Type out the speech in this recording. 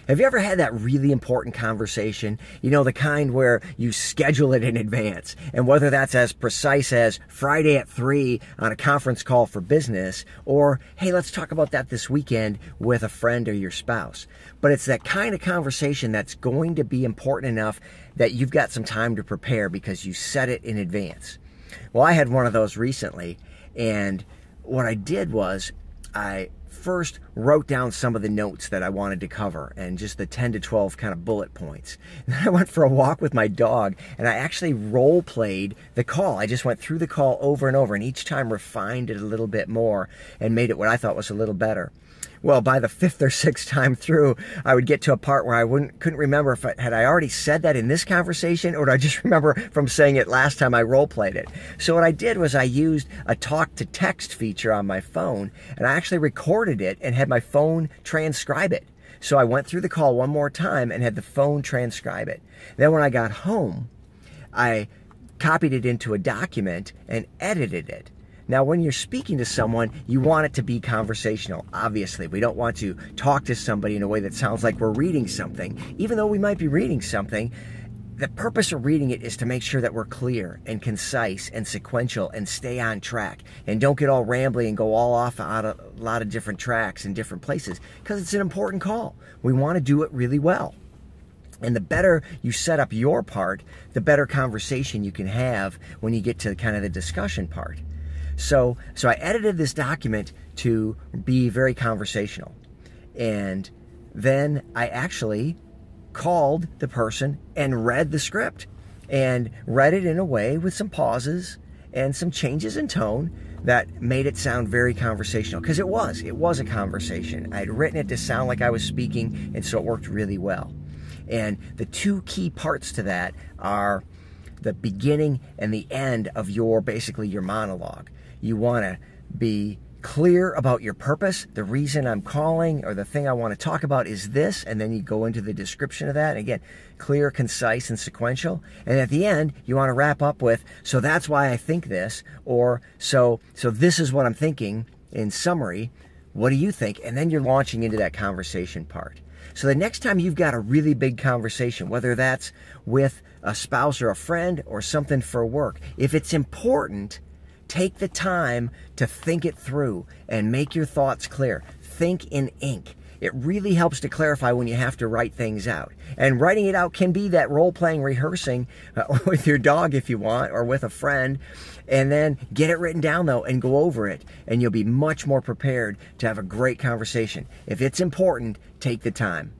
Have you ever had that really important conversation? You know, the kind where you schedule it in advance, and whether that's as precise as Friday at 3 on a conference call for business, or, hey, let's talk about that this weekend with a friend or your spouse. But it's that kind of conversation that's going to be important enough that you've got some time to prepare because you set it in advance. Well, I had one of those recently, and what I did was I first wrote down some of the notes that I wanted to cover and just the 10 to 12 kind of bullet points. And then I went for a walk with my dog, and I actually role played the call. I just went through the call over and over, and each time refined it a little bit more and made it what I thought was a little better. Well, by the 5th or 6th time through, I would get to a part where I couldn't remember if had I already said that in this conversation, or did I just remember from saying it last time I role played it. So what I did was I used a talk to text feature on my phone, and I actually recorded it and had my phone transcribe it. So I went through the call one more time and had the phone transcribe it. Then when I got home, I copied it into a document and edited it. Now, when you're speaking to someone, you want it to be conversational. Obviously, we don't want to talk to somebody in a way that sounds like we're reading something. Even though we might be reading something, the purpose of reading it is to make sure that we're clear and concise and sequential and stay on track and don't get all rambly and go all off on a lot of different tracks in different places, because it's an important call. We want to do it really well. And the better you set up your part, the better conversation you can have when you get to kind of the discussion part. So I edited this document to be very conversational. And then I actually called the person and read the script, and read it in a way with some pauses and some changes in tone that made it sound very conversational, because it was a conversation. I had written it to sound like I was speaking, and so it worked really well. And the two key parts to that are the beginning and the end of basically your monologue. You want to be clear about your purpose. The reason I'm calling, or the thing I want to talk about, is this, and then you go into the description of that. And again, clear, concise, and sequential. And at the end, you want to wrap up with, so that's why I think this, or so this is what I'm thinking in summary. What do you think? And then you're launching into that conversation part. So the next time you've got a really big conversation, whether that's with a spouse or a friend or something for work, if it's important, take the time to think it through and make your thoughts clear. Think in ink. It really helps to clarify when you have to write things out. And writing it out can be that role-playing rehearsing with your dog if you want, or with a friend. And then get it written down, though, and go over it. And you'll be much more prepared to have a great conversation. If it's important, take the time.